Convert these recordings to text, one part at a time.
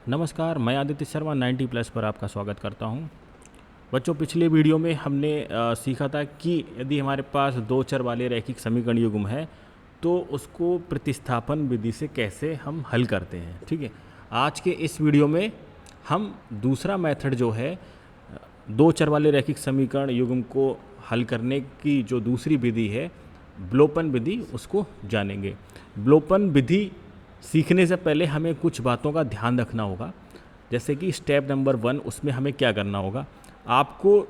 नमस्कार, मैं आदित्य शर्मा 90 प्लस पर आपका स्वागत करता हूं। बच्चों, पिछले वीडियो में हमने सीखा था कि यदि हमारे पास दो चर वाले रैखिक समीकरण युग्म है तो उसको प्रतिस्थापन विधि से कैसे हम हल करते हैं। ठीक है, आज के इस वीडियो में हम दूसरा मेथड जो है दो चर वाले रैखिक समीकरण युग्म को हल करने की जो दूसरी विधि है ब्लोपन विधि, उसको जानेंगे। ब्लोपन विधि सीखने से पहले हमें कुछ बातों का ध्यान रखना होगा। जैसे कि स्टेप नंबर 1, उसमें हमें क्या करना होगा, आपको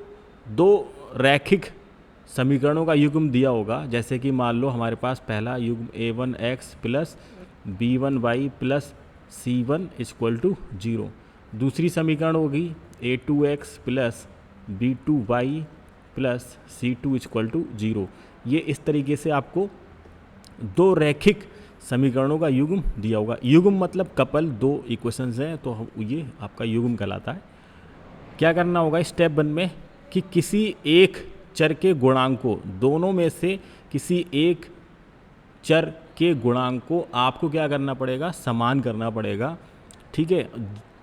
दो रैखिक समीकरणों का युग्म दिया होगा। जैसे कि मान लो हमारे पास पहला युग्म a1x plus b1y plus c1 equal to 0। दूसरी समीकरण होगी a2x plus b2y plus c2 equal to 0। ये इस तरीके से आपको दो रैखिक समीकरणों का युग्म दिया होगा। युग्म मतलब कपल, दो इक्वेशंस हैं तो ये आपका युग्म कहलाता है। क्या करना होगा स्टेप 1 में कि किसी एक चर के गुणांक को, दोनों में से किसी एक चर के गुणांक को आपको क्या करना पड़ेगा, समान करना पड़ेगा। ठीक है,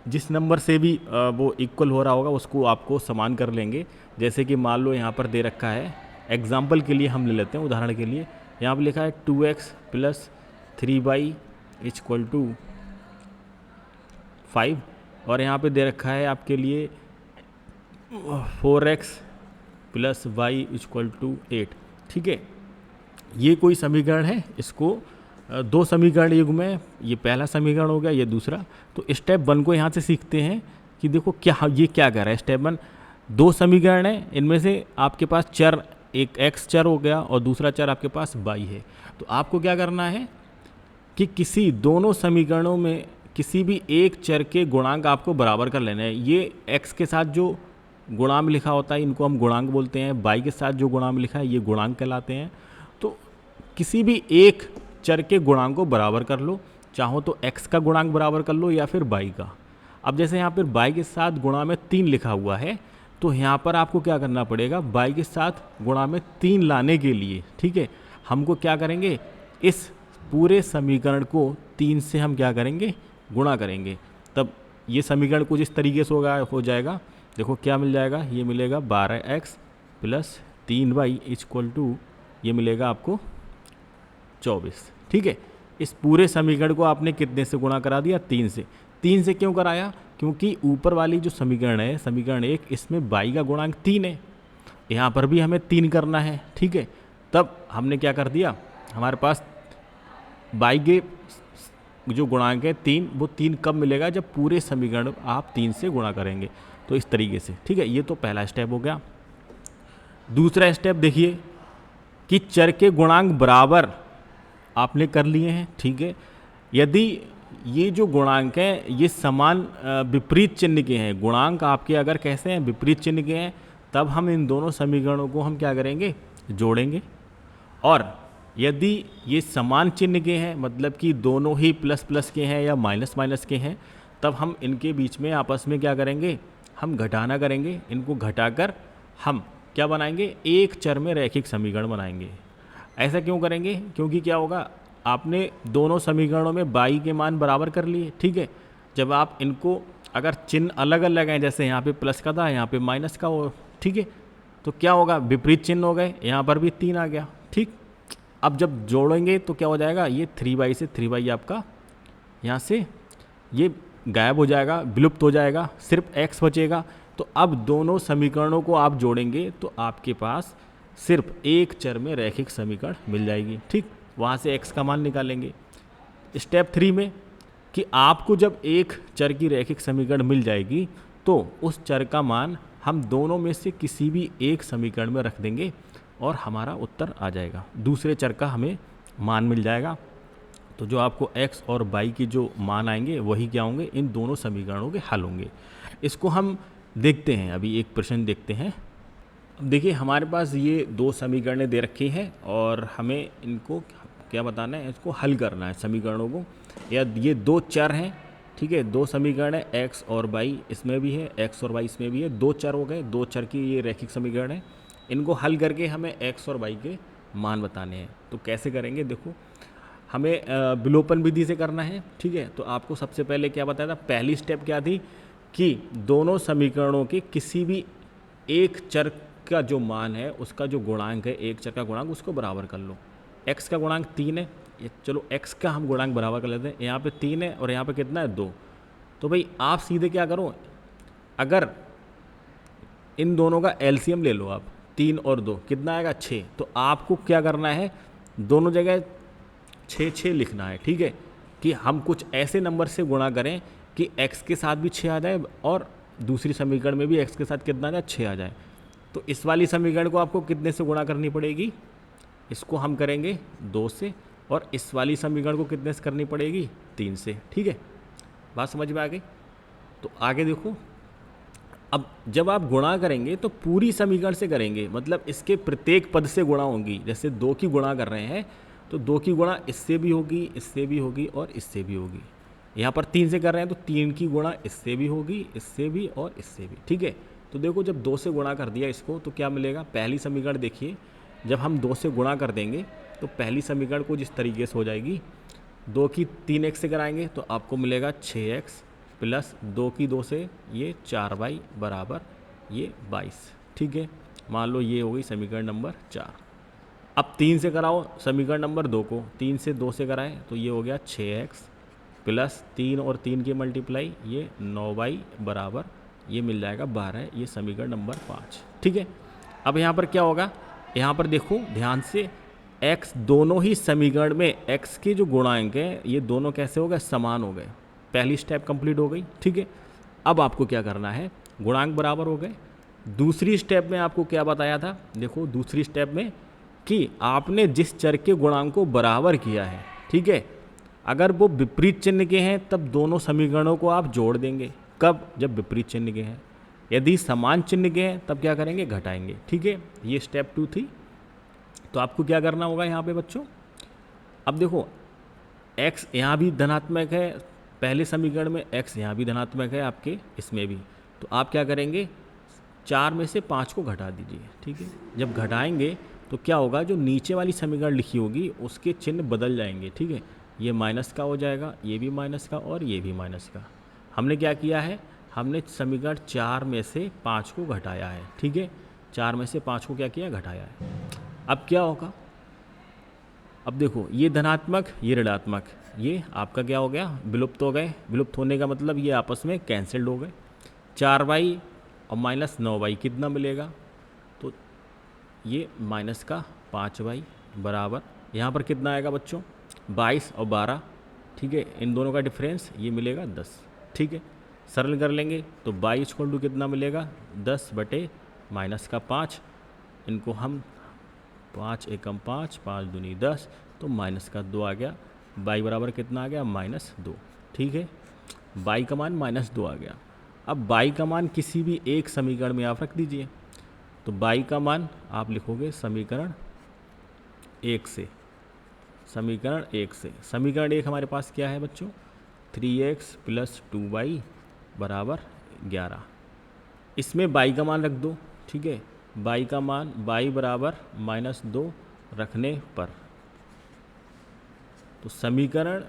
जिस नंबर से भी वो इक्वल हो रहा होगा उसको आपको समान कर लेंगे। जैसे कि मान लो यहाँ पर दे रखा है, एग्जाम्पल के लिए हम ले लेते हैं, उदाहरण के लिए यहाँ पर लिखा है 2x plus 3y equal to 5 और यहाँ पे दे रखा है आपके लिए 4x plus Y equal to 8। ठीक है, ये कोई समीकरण है, इसको दो समीकरण युग्म में, ये पहला समीकरण हो गया, ये दूसरा। तो स्टेप 1 को यहाँ से सीखते हैं कि देखो क्या ये क्या कह रहा है। स्टेप 1, दो समीकरण है, इनमें से आपके पास चर, एक x चर हो गया और दूसरा चर आपके पास y है। तो आपको क्या करना है कि किसी दोनों समीकरणों में किसी भी एक चर के गुणांक आपको बराबर कर लेना है। ये x के साथ जो गुणांक लिखा होता है इनको हम गुणांक बोलते हैं, y के साथ जो गुणांक लिखा है ये गुणांक कहलाते हैं। तो किसी भी एक चर के गुणांक को बराबर कर लो, चाहो तो x का गुणांक बराबर कर लो या फिर y का। अब जैसे यहाँ पर y के साथ गुणा में 3 लिखा हुआ है, तो यहाँ पर आपको क्या करना पड़ेगा, y के साथ गुणा में 3 लाने के लिए, ठीक है, हमको क्या करेंगे, इस पूरे समीकरण को 3 से हम क्या करेंगे, गुणा करेंगे। तब ये समीकरण कुछ इस तरीके से हो जाएगा। देखो क्या मिल जाएगा, ये मिलेगा 12x plus 3y equal to, ये मिलेगा आपको 24। ठीक है, इस पूरे समीकरण को आपने कितने से गुणा करा दिया, 3 से। 3 से क्यों कराया, क्योंकि ऊपर वाली जो समीकरण है, समीकरण 1, इसमें y का गुणांक 3 है, यहाँ पर भी हमें 3 करना है। ठीक है, तब हमने क्या कर दिया, हमारे पास y के जो गुणांक है 3, वो 3 कब मिलेगा, जब पूरे समीकरण आप 3 से गुणा करेंगे। तो इस तरीके से, ठीक है, ये तो पहला स्टेप हो गया। दूसरा स्टेप देखिए कि चर के गुणांक बराबर आपने कर लिए हैं। ठीक है, यदि ये जो गुणांक हैं ये समान विपरीत चिन्ह के हैं, गुणांक आपके अगर कैसे हैं, विपरीत चिन्ह के हैं, तब हम इन दोनों समीकरणों को हम क्या करेंगे, जोड़ेंगे। और यदि ये समान चिन्ह के हैं, मतलब कि दोनों ही प्लस प्लस के हैं या माइनस माइनस के हैं, तब हम इनके बीच में आपस में क्या करेंगे, हम घटाना करेंगे। इनको घटाकर हम क्या बनाएंगे, एक चर में रैखिक समीकरण बनाएंगे। ऐसा क्यों करेंगे, क्योंकि क्या होगा, आपने दोनों समीकरणों में y के मान बराबर कर लिए। ठीक है, जब आप इनको अगर चिन्ह अलग अलग हैं, जैसे यहाँ पे प्लस का था, यहाँ पे माइनस का हो, ठीक है, तो क्या होगा, विपरीत चिन्ह हो गए, यहाँ पर भी 3 आ गया। ठीक, अब जब जोड़ेंगे तो क्या हो जाएगा, ये 3y से 3y आपका यहाँ से ये गायब हो जाएगा, विलुप्त हो जाएगा, सिर्फ x बचेगा। तो अब दोनों समीकरणों को आप जोड़ेंगे तो आपके पास सिर्फ एक चर में रैखिक समीकरण मिल जाएगी। ठीक, वहाँ से x का मान निकालेंगे। स्टेप 3 में कि आपको जब एक चर की रैखिक समीकरण मिल जाएगी तो उस चर का मान हम दोनों में से किसी भी एक समीकरण में रख देंगे और हमारा उत्तर आ जाएगा, दूसरे चर का हमें मान मिल जाएगा। तो जो आपको x और y की जो मान आएंगे वही क्या होंगे, इन दोनों समीकरणों के हल होंगे। इसको हम देखते हैं, अभी एक प्रश्न देखते हैं। देखिए हमारे पास ये दो समीकरणें दे रखी हैं और हमें इनको क्या बताना है, इसको हल करना है समीकरणों को। या ये दो चर हैं, ठीक है, दो समीकरण है, x और y इसमें भी है, x और y इसमें भी है, दो चर हो गए, दो चर की ये रैखिक समीकरण है। इनको हल करके हमें x और y के मान बताने हैं। तो कैसे करेंगे, देखो हमें विलोपन विधि से करना है, ठीक है। तो आपको सबसे पहले क्या बताया था, पहली स्टेप क्या थी कि दोनों समीकरणों के किसी भी एक चर का जो मान है उसका जो गुणांक है, एक चर का गुणांक, उसको बराबर कर लो। x का गुणांक 3 है, चलो x का हम गुणांक बराबर कर लेते हैं। यहाँ पे 3 है और यहाँ पे कितना है 2। तो भाई आप सीधे क्या करो, अगर इन दोनों का एलसीएम ले लो आप, 3 और 2 कितना आएगा 6। तो आपको क्या करना है, दोनों जगह 6 लिखना है, ठीक है। कि हम कुछ ऐसे नंबर से गुणा करें कि x के साथ भी 6 आ जाए और दूसरी समीकरण में भी x के साथ कितना आ जाए 6 आ जाए। तो इस वाली समीकरण को आपको कितने से गुणा करनी पड़ेगी, इसको हम करेंगे 2 से, और इस वाली समीकरण को कितने से करनी पड़ेगी 3 से, ठीक है। बात समझ में आ गई। तो आगे देखो, अब जब आप गुणा करेंगे तो पूरी समीकरण से करेंगे, मतलब इसके प्रत्येक पद से गुणा होंगी। जैसे 2 की गुणा कर रहे हैं तो 2 की गुणा इससे भी होगी, इससे भी होगी और इससे भी होगी। यहाँ पर 3 से कर रहे हैं तो 3 की गुणा इससे भी होगी, इससे भी और इससे भी, ठीक है। तो देखो जब 2 से गुणा कर दिया इसको तो क्या मिलेगा, पहली समीकरण देखिए, जब हम 2 से गुणा कर देंगे तो पहली समीकरण कुछ इस तरीके से हो जाएगी। 2 की 3x से कराएंगे तो आपको मिलेगा 6x प्लस 2 की 2 से ये 4y बराबर ये 22, ठीक है। मान लो ये हो गई समीकरण नंबर 4। अब 3 से कराओ समीकरण नंबर 2 को, 3 से 2 से कराएं तो ये हो गया 6x प्लस 3 और 3 की मल्टीप्लाई ये 9y बराबर ये मिल जाएगा 12, ये समीकरण नंबर 5, ठीक है। अब यहाँ पर क्या होगा, यहाँ पर देखो ध्यान से, x दोनों ही समीकरण में x के जो गुणांक हैं ये दोनों कैसे हो गए, समान हो गए। पहली स्टेप कंप्लीट हो गई, ठीक है। अब आपको क्या करना है, गुणांक बराबर हो गए। दूसरी स्टेप में आपको क्या बताया था, देखो दूसरी स्टेप में कि आपने जिस चर के गुणांक को बराबर किया है, ठीक है, अगर वो विपरीत चिन्ह के हैं तब दोनों समीकरणों को आप जोड़ देंगे। कब, जब विपरीत चिन्ह के हैं। यदि समान चिन्ह के हैं तब क्या करेंगे, घटाएंगे, ठीक है। ये स्टेप 2 थी। तो आपको क्या करना होगा यहाँ पे बच्चों, अब देखो x यहाँ भी धनात्मक है, पहले समीकरण में x यहाँ भी धनात्मक है आपके, इसमें भी। तो आप क्या करेंगे, 4 में से 5 को घटा दीजिए, ठीक है। जब घटाएंगे तो क्या होगा, जो नीचे वाली समीकरण लिखी होगी उसके चिन्ह बदल जाएंगे, ठीक है। ये माइनस का हो जाएगा, ये भी माइनस का और ये भी माइनस का। हमने क्या किया है, हमने समीकरण 4 में से 5 को घटाया है, ठीक है। 4 में से 5 को क्या किया, घटाया है। अब क्या होगा, अब देखो ये धनात्मक ये ऋणात्मक, ये आपका क्या हो गया, विलुप्त हो गए। विलुप्त होने का मतलब ये आपस में कैंसिल्ड हो गए। 4y और माइनस 9y कितना मिलेगा, तो ये माइनस का 5y बराबर यहाँ पर कितना आएगा बच्चों, 22 और 12, ठीक है। इन दोनों का डिफरेंस ये मिलेगा 10, ठीक है। सरल कर लेंगे तो 22 कितना मिलेगा, 10 बटे माइनस का 5, इनको हम 5 एकम 5, 5 दूनी 10, तो माइनस का 2 आ गया। y बराबर कितना आ गया, -2, ठीक है। y का मान -2 आ गया। अब y का मान किसी भी एक समीकरण में आप रख दीजिए। तो y का मान आप लिखोगे समीकरण 1 से, समीकरण 1 से। समीकरण 1 हमारे पास क्या है बच्चों, 3x प्लस 2y बराबर 11। इसमें y का मान रख दो, ठीक है। y का मान y बराबर -2 रखने पर, तो समीकरण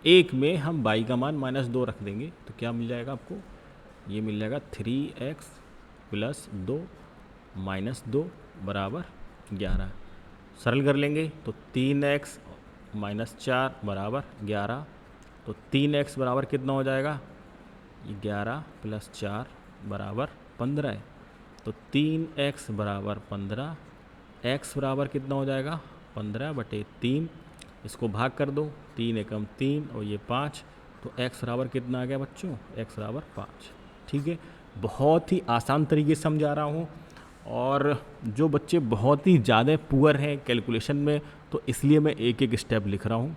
1 में हम y का मान -2 रख देंगे तो क्या मिल जाएगा आपको, ये मिल जाएगा 3x प्लस 2 -2 बराबर 11। सरल कर लेंगे तो 3x -4 बराबर 11, तो 3x बराबर कितना हो जाएगा, ये 11 प्लस 4 बराबर 15 है। तो 3x बराबर 15, x बराबर कितना हो जाएगा, 15/3। इसको भाग कर दो, 3 एकम 3 और ये 5, तो x बराबर कितना आ गया बच्चों, x बराबर 5, ठीक है। बहुत ही आसान तरीके से समझा रहा हूँ, और जो बच्चे बहुत ही ज़्यादा पुअर हैं कैलकुलेशन में तो इसलिए मैं एक एक स्टेप लिख रहा हूँ।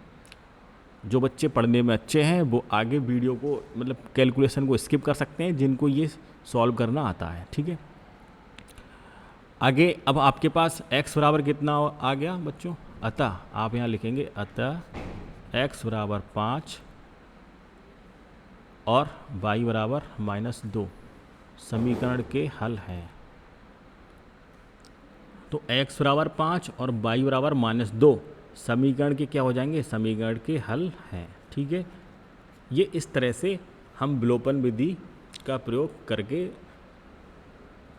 जो बच्चे पढ़ने में अच्छे हैं वो आगे वीडियो को मतलब कैलकुलेशन को स्किप कर सकते हैं, जिनको ये सॉल्व करना आता है, ठीक है। आगे अब आपके पास x बराबर कितना आ गया बच्चों, अतः आप यहाँ लिखेंगे अतः x बराबर 5 और y बराबर -2 समीकरण के हल हैं। तो x बराबर 5 और y बराबर -2 समीकरण के क्या हो जाएंगे, समीकरण के हल हैं। ठीक है, ये इस तरह से हम विलोपन विधि का प्रयोग करके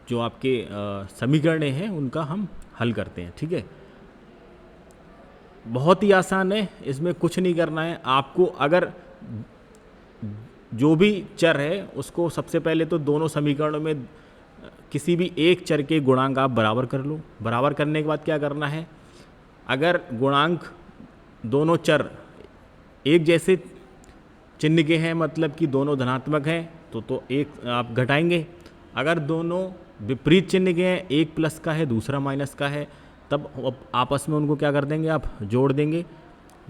जो आपके समीकरण हैं उनका हम हल करते हैं। ठीक है, बहुत ही आसान है, इसमें कुछ नहीं करना है आपको। अगर जो भी चर है उसको सबसे पहले तो दोनों समीकरणों में किसी भी एक चर के गुणांक आप बराबर कर लो। बराबर करने के बाद क्या करना है, अगर गुणांक दोनों चर एक जैसे चिन्ह के हैं, मतलब कि दोनों धनात्मक हैं, तो एक आप घटाएंगे। अगर दोनों विपरीत चिन्ह के हैं, एक प्लस का है दूसरा माइनस का है, तब आपस में उनको क्या कर देंगे, आप जोड़ देंगे।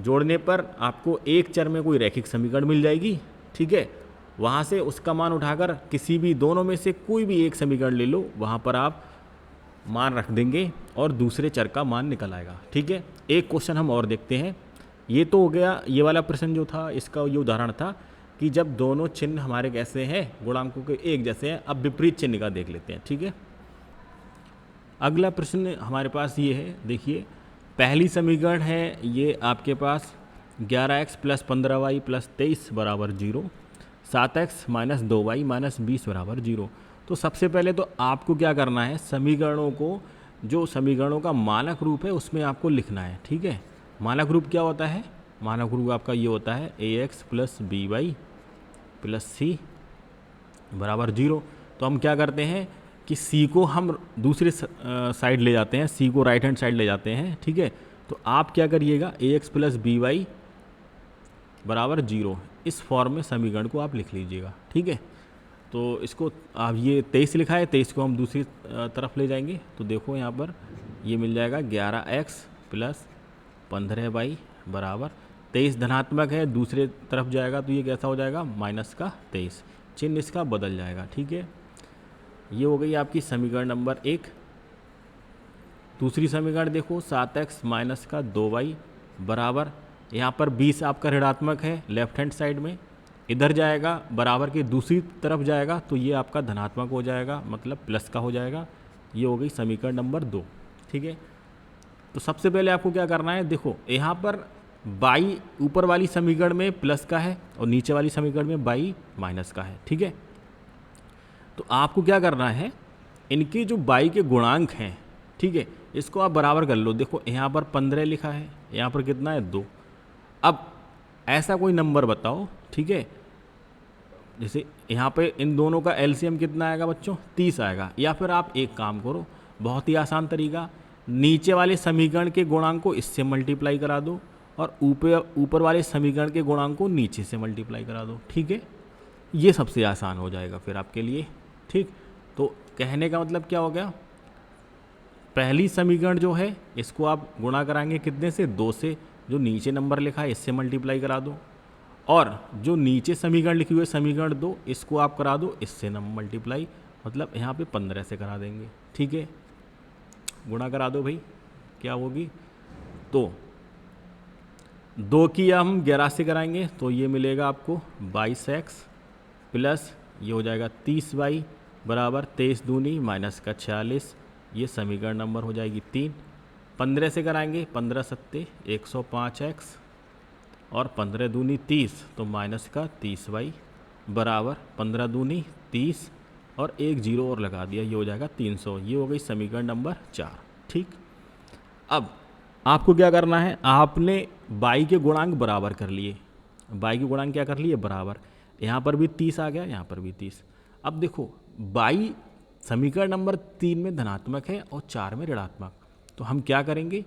जोड़ने पर आपको एक चर में कोई रैखिक समीकरण मिल जाएगी। ठीक है, वहाँ से उसका मान उठाकर किसी भी दोनों में से कोई भी एक समीकरण ले लो, वहाँ पर आप मान रख देंगे और दूसरे चर का मान निकल आएगा। ठीक है, एक क्वेश्चन हम और देखते हैं। ये तो हो गया, ये वाला प्रश्न जो था इसका ये उदाहरण था कि जब दोनों चिन्ह हमारे कैसे हैं, गुणांकों के एक जैसे हैं। अब विपरीत चिन्ह का देख लेते हैं। ठीक है, अगला प्रश्न हमारे पास ये है, देखिए पहली समीकरण है ये आपके पास 11x + 15y + 23 = 0, 7x - 2y - 20 = 0। तो सबसे पहले तो आपको क्या करना है, समीकरणों को, जो समीकरणों का मानक रूप है उसमें आपको लिखना है। ठीक है, मानक रूप क्या होता है, मानक रूप आपका ये होता है ax + by + c = 0। तो हम क्या करते हैं कि c को हम दूसरे साइड ले जाते हैं, c को राइट हैंड साइड ले जाते हैं। ठीक है, तो आप क्या करिएगा, ax + by = 0, इस फॉर्म में समीकरण को आप लिख लीजिएगा। ठीक है, तो इसको आप, ये 23 लिखा है, 23 को हम दूसरी तरफ ले जाएंगे। तो देखो यहाँ पर ये मिल जाएगा 11x + 15y = 23 धनात्मक है, दूसरे तरफ जाएगा तो ये कैसा हो जाएगा, -23, चिन्ह इसका बदल जाएगा। ठीक है, ये हो गई आपकी समीकरण नंबर 1। दूसरी समीकरण देखो, 7x - 2y बराबर, यहाँ पर 20 आपका ऋणात्मक है लेफ्ट हैंड साइड में, इधर जाएगा बराबर के दूसरी तरफ जाएगा तो ये आपका धनात्मक हो जाएगा, मतलब प्लस का हो जाएगा। ये हो गई समीकरण नंबर 2। ठीक है, तो सबसे पहले आपको क्या करना है, देखो यहाँ पर बाई ऊपर वाली समीकरण में प्लस का है और नीचे वाली समीकरण में बाई माइनस का है। ठीक है, तो आपको क्या करना है, इनके जो बाई के गुणांक हैं, ठीक है, इसको आप बराबर कर लो। देखो यहाँ पर 15 लिखा है, यहाँ पर कितना है, 2। अब ऐसा कोई नंबर बताओ, ठीक है, जैसे यहाँ पे इन दोनों का एलसीएम कितना आएगा बच्चों, 30 आएगा। या फिर आप एक काम करो, बहुत ही आसान तरीका, नीचे वाले समीकरण के गुणांक को इससे मल्टीप्लाई करा दो और ऊपर वाले समीकरण के गुणांक को नीचे से मल्टीप्लाई करा दो। ठीक है, ये सबसे आसान हो जाएगा फिर आपके लिए। ठीक, तो कहने का मतलब क्या हो गया, पहली समीकरण जो है इसको आप गुणा कराएंगे कितने से, 2 से, जो नीचे नंबर लिखा है इससे मल्टीप्लाई करा दो, और जो नीचे समीकरण लिखी हुई है समीकरण 2, इसको आप करा दो इससे मल्टीप्लाई, मतलब यहाँ पे 15 से करा देंगे। ठीक है, गुणा करा दो भाई, क्या होगी, तो 2 की हम 11 से कराएंगे तो ये मिलेगा आपको 22x प्लस ये हो जाएगा 30y बराबर 23 दूनी - 46, ये समीकरण नंबर हो जाएगी 3। 15 से कराएंगे, 15 सत्ते 105x और 15 दूनी 30, तो -30y बराबर 15 दूनी 30 और एक जीरो और लगा दिया, ये हो जाएगा 300। ये हो गई समीकरण नंबर 4। ठीक, अब आपको क्या करना है, आपने बाई के गुणांक बराबर कर लिए, बाई के गुणांक क्या कर लिए, बराबर, यहाँ पर भी 30 आ गया, यहाँ पर भी 30। अब देखो बाई समीकरण नंबर 3 में धनात्मक है और 4 में ऋणात्मक, तो हम क्या करेंगे,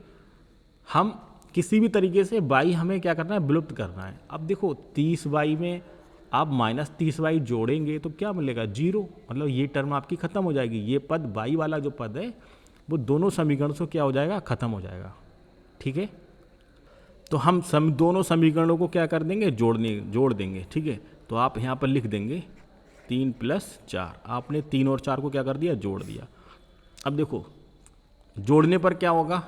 हम किसी भी तरीके से बाई हमें क्या करना है, विलुप्त करना है। अब देखो 30y में आप -30y जोड़ेंगे तो क्या मिलेगा, 0, मतलब ये टर्म आपकी ख़त्म हो जाएगी। ये पद बाई वाला जो पद है वो दोनों समीकरणों से क्या हो जाएगा, ख़त्म हो जाएगा। ठीक है, तो हम दोनों समीकरणों को क्या कर देंगे, जोड़ देंगे। ठीक है, तो आप यहाँ पर लिख देंगे 3 + 4, आपने 3 और 4 को क्या कर दिया, जोड़ दिया। अब देखो जोड़ने पर क्या होगा,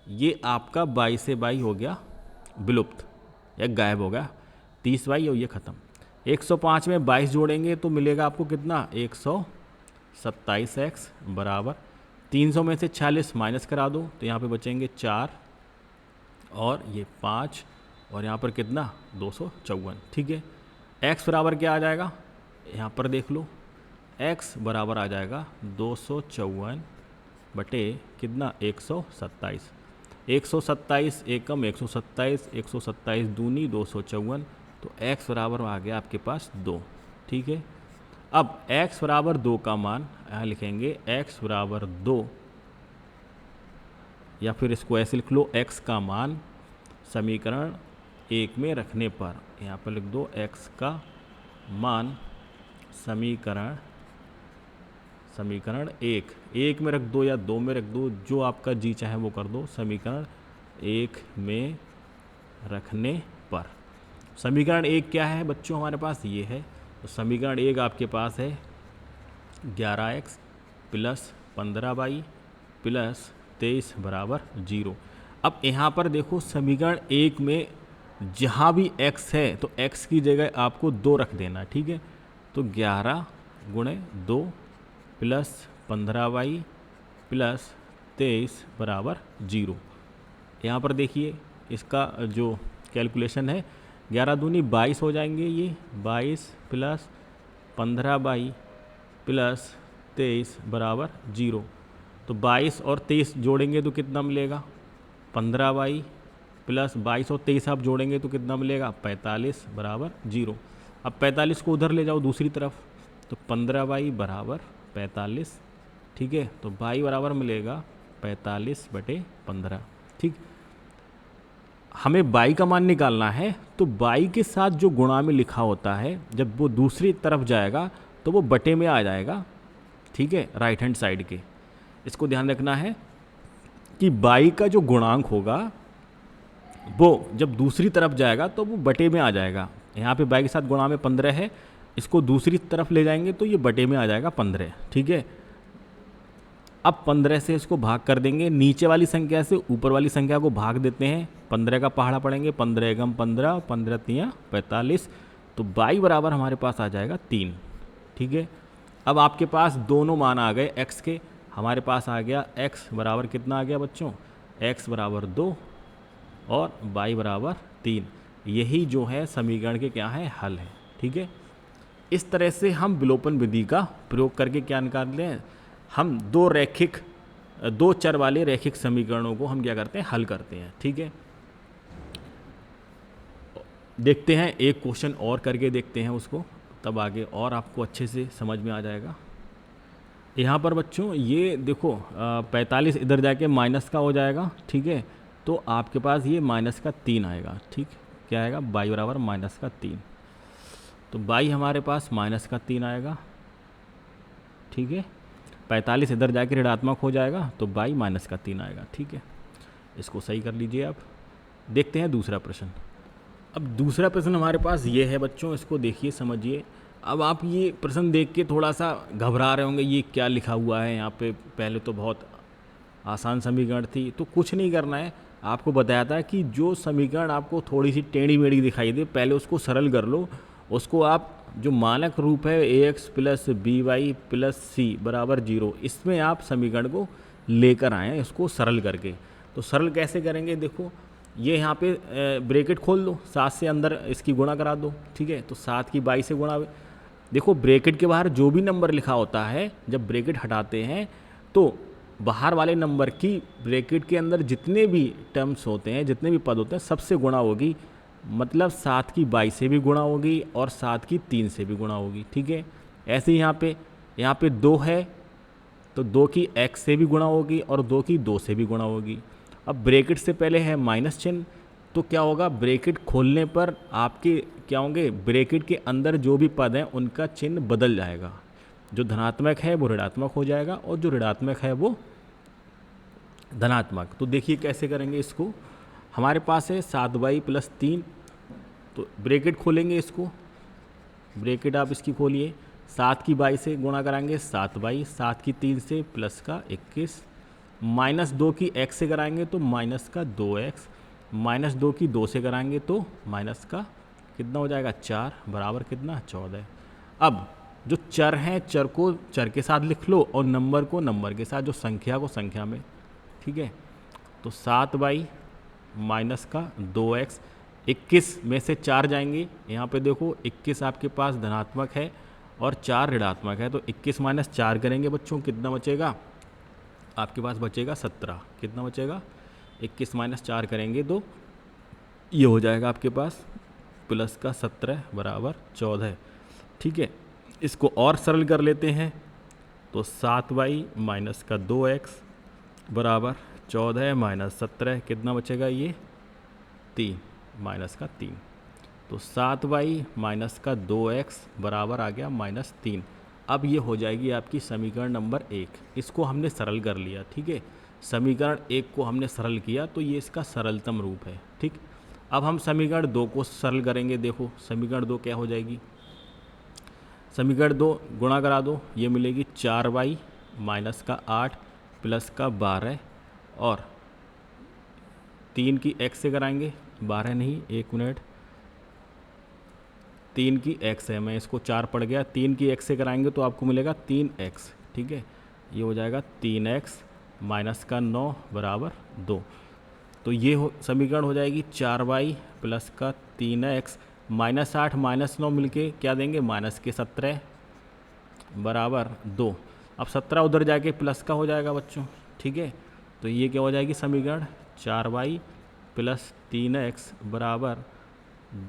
ये आपका बाई से बाई हो गया विलुप्त या गायब हो गया, 30y और ये ख़त्म। 105 में 22 जोड़ेंगे तो मिलेगा आपको कितना, 127x बराबर 300 में से 46 माइनस करा दो तो यहाँ पे बचेंगे 4 और ये 5 और यहाँ पर कितना 254, ठीक है। x बराबर क्या आ जाएगा, यहाँ पर देख लो, x बराबर आ जाएगा 254 बटे कितना 127, 127 एकम 127, 127 दूनी 254, तो x बराबर आ गया आपके पास 2, ठीक है। अब x बराबर 2 का मान यहाँ लिखेंगे, x बराबर 2, या फिर इसको ऐसे लिख लो, x का मान समीकरण 1 में रखने पर, यहाँ पर लिख दो x का मान समीकरण 1 में रख दो या 2 में रख दो, जो आपका जी चाहे वो कर दो, समीकरण 1 में रखने पर। समीकरण 1 क्या है बच्चों हमारे पास, ये है। तो समीकरण 1 आपके पास है 11x प्लस 15y प्लस 23 बराबर 0। अब यहाँ पर देखो समीकरण 1 में जहाँ भी x है तो x की जगह आपको 2 रख देना, ठीक है। तो 11 गुणे 2 प्लस 15y प्लस 23 बराबर 0। यहाँ पर देखिए इसका जो कैलकुलेशन है, 11 दूनी 22 हो जाएंगे, ये 22 प्लस 15y प्लस 23 बराबर 0। तो 22 और 23 जोड़ेंगे तो कितना मिलेगा, 15y प्लस 22 और 23 आप जोड़ेंगे तो कितना मिलेगा, 45 बराबर 0। अब 45 को उधर ले जाओ दूसरी तरफ, तो 15y बराबर 45, ठीक है। तो y बराबर मिलेगा 45 बटे 15, ठीक। हमें y का मान निकालना है, तो y के साथ जो गुणा में लिखा होता है, जब वो दूसरी तरफ जाएगा तो वो बटे में आ जाएगा, ठीक है, राइट हैंड साइड के। इसको ध्यान रखना है कि y का जो गुणांक होगा वो जब दूसरी तरफ जाएगा तो वो बटे में आ जाएगा। यहाँ पे y के साथ गुणा में 15 है, इसको दूसरी तरफ ले जाएंगे तो ये बटे में आ जाएगा 15, ठीक है। अब 15 से इसको भाग कर देंगे, नीचे वाली संख्या से ऊपर वाली संख्या को भाग देते हैं, 15 का पहाड़ा पड़ेंगे, 15 एकम 15, 15 तियाँ 45, तो y बराबर हमारे पास आ जाएगा 3, ठीक है। अब आपके पास दोनों मान आ गए x के, हमारे पास आ गया x बराबर कितना आ गया बच्चों, x बराबर 2 और y बराबर 3। यही जो है समीकरण के क्या है, हल है, ठीक है। इस तरह से हम विलोपन विधि का प्रयोग करके क्या निकालते हैं, हम दो चर वाले रैखिक समीकरणों को हम क्या करते हैं, हल करते हैं, ठीक है। देखते हैं एक क्वेश्चन और करके देखते हैं उसको, तब आगे और आपको अच्छे से समझ में आ जाएगा। यहाँ पर बच्चों ये देखो 45 इधर जाके माइनस का हो जाएगा, ठीक है। तो आपके पास ये माइनस का 3 आएगा, ठीक। क्या आएगा, y बराबर माइनस का 3, तो y हमारे पास माइनस का 3 आएगा, ठीक है। 45 इधर जाके ऋणात्मक हो जाएगा तो y माइनस का 3 आएगा, ठीक है। इसको सही कर लीजिए आप। देखते हैं दूसरा प्रश्न। अब दूसरा प्रश्न हमारे पास ये है बच्चों, इसको देखिए समझिए। अब आप ये प्रश्न देख के थोड़ा सा घबरा रहे होंगे, ये क्या लिखा हुआ है यहाँ पे, पहले तो बहुत आसान समीकरण थी। तो कुछ नहीं करना है, आपको बताया था कि जो समीकरण आपको थोड़ी सी टेढ़ी मेढ़ी दिखाई दे, पहले उसको सरल कर लो। उसको आप जो मानक रूप है ax प्लस by प्लस सी बराबर 0, इसमें आप समीकरण को लेकर आएँ इसको सरल करके। तो सरल कैसे करेंगे, देखो ये यहाँ पे ब्रैकेट खोल दो, 7 से अंदर इसकी गुणा करा दो, ठीक है। तो 7 की 22 से गुणा, देखो ब्रैकेट के बाहर जो भी नंबर लिखा होता है, जब ब्रैकेट हटाते हैं तो बाहर वाले नंबर की ब्रैकेट के अंदर जितने भी टर्म्स होते हैं, जितने भी पद होते हैं, सबसे गुणा होगी। मतलब 7 की 22 से भी गुणा होगी और 7 की 3 से भी गुणा होगी, ठीक है। ऐसे ही यहाँ पे 2 है तो 2 की x से भी गुणा होगी और 2 की 2 से भी गुणा होगी। अब ब्रैकेट से पहले है माइनस चिन्ह, तो क्या होगा, ब्रैकेट खोलने पर आपके क्या होंगे, ब्रैकेट के अंदर जो भी पद हैं उनका चिन्ह बदल जाएगा। जो धनात्मक है वो ऋणात्मक हो जाएगा और जो ऋणात्मक है वो धनात्मक। तो देखिए कैसे करेंगे इसको। हमारे पास है 7y प्लस 3, तो ब्रैकेट खोलेंगे इसको, ब्रैकेट आप इसकी खोलिए, 7 की 22 से गुणा कराएंगे 7y, 7 की 3 से प्लस का 21, माइनस 2 की x से कराएंगे तो माइनस का 2x, माइनस 2 की 2 से कराएंगे तो माइनस का कितना हो जाएगा 4 बराबर कितना 14। अब जो चर हैं चर को चर के साथ लिख लो और नंबर को नंबर के साथ, जो संख्या को संख्या में, ठीक है। तो 7y माइनस का 2x, 21 में से 4 जाएंगे, यहाँ पे देखो 21 आपके पास धनात्मक है और 4 ऋणात्मक है, तो 21 माइनस 4 करेंगे बच्चों, कितना बचेगा आपके पास, बचेगा 17। कितना बचेगा, 21 माइनस 4 करेंगे तो ये हो जाएगा आपके पास प्लस का 17 बराबर 14। ठीक है, इसको और सरल कर लेते हैं, तो 7y माइनस का 2x बराबर 14 माइनस 17, कितना बचेगा ये 3 माइनस का 3, तो 7y माइनस का 2x बराबर आ गया -3। अब ये हो जाएगी आपकी समीकरण नंबर 1। इसको हमने सरल कर लिया। ठीक है, समीकरण 1 को हमने सरल किया तो ये इसका सरलतम रूप है। ठीक, अब हम समीकरण 2 को सरल करेंगे। देखो समीकरण 2 क्या हो जाएगी, समीकरण 2 गुणा करा दो, ये मिलेगी 4y माइनस का 8 प्लस का 12 और 3 की x से कराएंगे, 12 नहीं 1 मिनट, 3 की x है, मैं इसको 4 पड़ गया, 3 की x से कराएंगे तो आपको मिलेगा 3x। ठीक है, ये हो जाएगा 3x माइनस का 9 बराबर 2। तो ये समीकरण हो जाएगी 4y प्लस का 3x माइनस 8 माइनस 9 मिलके क्या देंगे, माइनस के 17 बराबर 2। अब 17 उधर जाके प्लस का हो जाएगा बच्चों। ठीक है, तो ये क्या हो जाएगी समीकरण, 4y प्लस 3x बराबर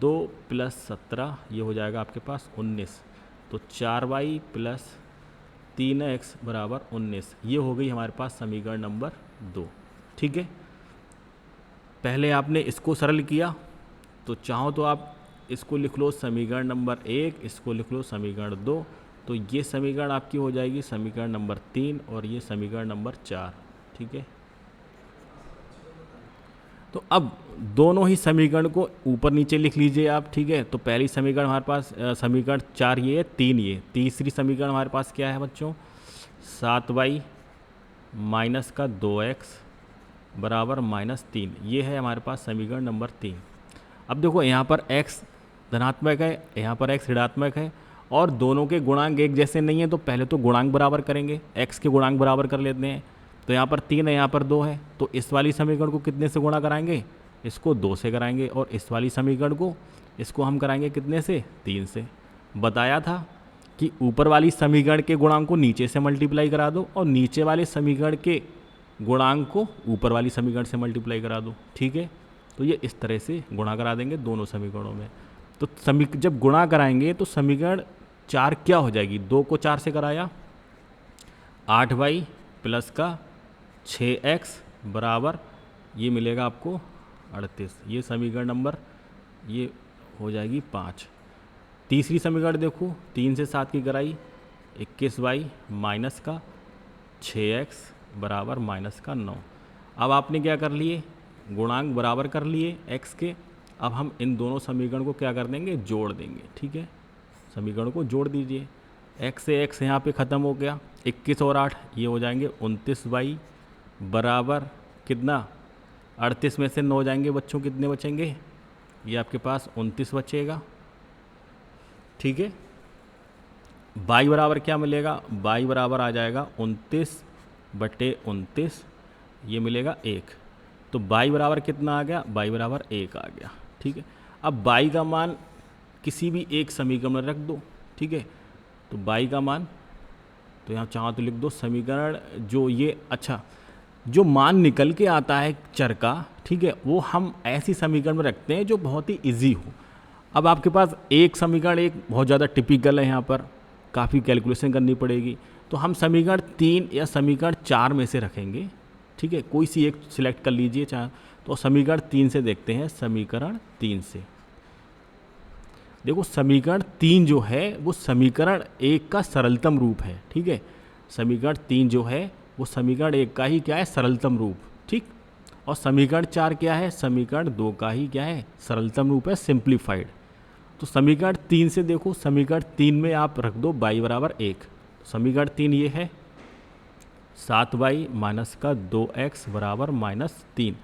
2 प्लस 17, ये हो जाएगा आपके पास 19। तो 4y प्लस 3x बराबर 19, ये हो गई हमारे पास समीकरण नंबर 2। ठीक है, पहले आपने इसको सरल किया, तो चाहो तो आप इसको लिख लो समीकरण नंबर 1, इसको लिख लो समीकरण 2, तो ये समीकरण आपकी हो जाएगी समीकरण नंबर 3 और ये समीकरण नंबर 4। ठीक है, तो अब दोनों ही समीकरण को ऊपर नीचे लिख लीजिए आप। ठीक है, तो पहली समीकरण हमारे पास समीकरण 4 ये है, 3 ये, तीसरी समीकरण हमारे पास क्या है बच्चों, 7y माइनस का 2x बराबर -3, ये है हमारे पास समीकरण नंबर 3। अब देखो यहाँ पर x धनात्मक है, यहाँ पर x ऋणात्मक है और दोनों के गुणांक एक जैसे नहीं है, तो पहले तो गुणांक बराबर करेंगे, x के गुणांक बराबर कर लेते हैं। तो यहाँ पर 3 है, यहाँ पर 2 है, तो इस वाली समीकरण को कितने से गुणा कराएंगे, इसको 2 से कराएंगे, और इस वाली समीकरण को इसको हम कराएंगे कितने से, 3 से। बताया था कि ऊपर वाली समीकरण के गुणांक को नीचे से मल्टीप्लाई करा दो और नीचे वाले समीकरण के गुणांक को ऊपर वाली समीकरण से मल्टीप्लाई करा दो। ठीक है, तो ये इस तरह से गुणा करा देंगे दोनों समीकरणों में। तो जब गुणा कराएंगे तो समीकरण 4 क्या हो जाएगी, 2 को 4 से कराया 8y प्लस का 6x बराबर ये मिलेगा आपको 38, ये समीकरण नंबर ये हो जाएगी 5। तीसरी समीकरण देखो, 3 से 7 की कराई, 21y माइनस का 6x बराबर माइनस का 9। अब आपने क्या कर लिए, गुणांक बराबर कर लिए x के। अब हम इन दोनों समीकरण को क्या कर देंगे, जोड़ देंगे। ठीक है, समीकरण को जोड़ दीजिए, x से x यहाँ पे ख़त्म हो गया, 21 और 8 ये हो जाएंगे 29y बराबर कितना, 38 में से 9 जाएंगे बच्चों, कितने बचेंगे, ये आपके पास 29 बचेगा। ठीक है, y बराबर क्या मिलेगा, y बराबर आ जाएगा 29/29, ये मिलेगा 1। तो y बराबर कितना आ गया, y बराबर 1 आ गया। ठीक है, अब y का मान किसी भी एक समीकरण में रख दो। ठीक है, तो y का मान तो यहाँ चाहो तो लिख दो समीकरण जो ये, अच्छा जो मान निकल के आता है चर का, ठीक है, वो हम ऐसी समीकरण में रखते हैं जो बहुत ही इजी हो। अब आपके पास एक समीकरण एक बहुत ज़्यादा टिपिकल है, यहाँ पर काफ़ी कैलकुलेशन करनी पड़ेगी, तो हम समीकरण 3 या समीकरण 4 में से रखेंगे। ठीक है, कोई सी एक सिलेक्ट कर लीजिए चाहे, तो समीकरण 3 से देखते हैं। समीकरण 3 से देखो, समीकरण 3 जो है वो समीकरण 1 का सरलतम रूप है। ठीक है, समीकरण 3 जो है वो समीकरण 1 का ही क्या है, सरलतम रूप। ठीक, और समीकरण 4 क्या है, समीकरण 2 का ही क्या है, सरलतम रूप है, सिंप्लीफाइड। तो समीकरण 3 से देखो, समीकरण 3 में आप रख दो y बराबर 1। समीकरण 3 ये है 7y माइनस का 2x बराबर -3।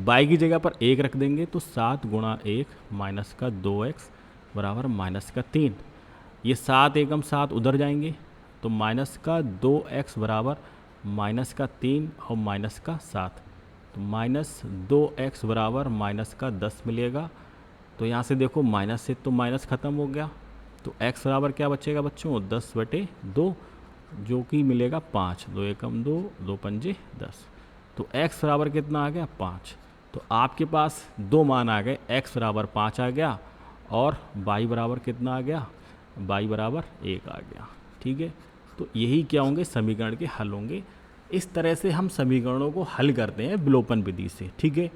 y की जगह पर 1 रख देंगे तो 7 गुणा 1 माइनस का 2x बराबर -3। ये 7 एकम 7 उधर जाएंगे तो माइनस का 2x बराबर -3 और -7। तो -2x बराबर माइनस का 10 मिलेगा। तो यहाँ से देखो माइनस से तो माइनस ख़त्म हो गया, तो x बराबर क्या बचेगा बच्चों, 10/2, जो कि मिलेगा 5। 2 एकम 2, 2 पंजे 10। तो x बराबर कितना आ गया, 5। तो आपके पास दो मान आ गए, x बराबर 5 आ गया और y बराबर कितना आ गया, y बराबर 1 आ गया। ठीक है, तो यही क्या होंगे, समीकरण के हल होंगे। इस तरह से हम समीकरणों को हल करते हैं विलोपन विधि से। ठीक है,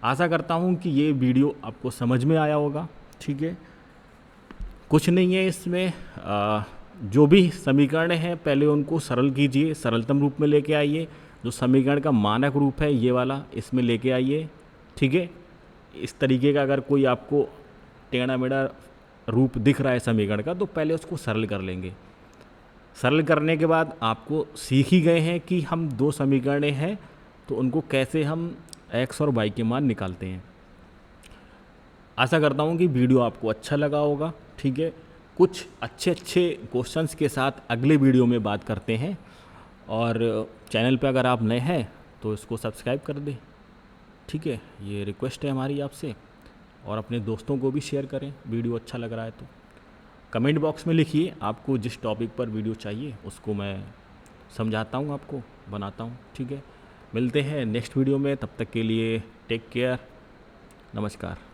आशा करता हूँ कि ये वीडियो आपको समझ में आया होगा। ठीक है, कुछ नहीं है इसमें, जो भी समीकरण हैं पहले उनको सरल कीजिए, सरलतम रूप में लेके आइए। जो समीकरण का मानक रूप है ये वाला, इसमें लेके आइए। ठीक है, इस तरीके का अगर कोई आपको टेढ़ा मेढ़ा रूप दिख रहा है समीकरण का, तो पहले उसको सरल कर लेंगे। सरल करने के बाद आपको सीख ही गए हैं कि हम दो समीकरण हैं तो उनको कैसे हम x और y के मान निकालते हैं। आशा करता हूँ कि वीडियो आपको अच्छा लगा होगा। ठीक है, कुछ अच्छे क्वेश्चंस के साथ अगले वीडियो में बात करते हैं। और चैनल पे अगर आप नए हैं तो इसको सब्सक्राइब कर दें। ठीक है, ये रिक्वेस्ट है हमारी आपसे। और अपने दोस्तों को भी शेयर करें, वीडियो अच्छा लग रहा है तो। कमेंट बॉक्स में लिखिए आपको जिस टॉपिक पर वीडियो चाहिए, उसको मैं समझाता हूँ, आपको बनाता हूँ। ठीक है, मिलते हैं नेक्स्ट वीडियो में, तब तक के लिए टेक केयर, नमस्कार।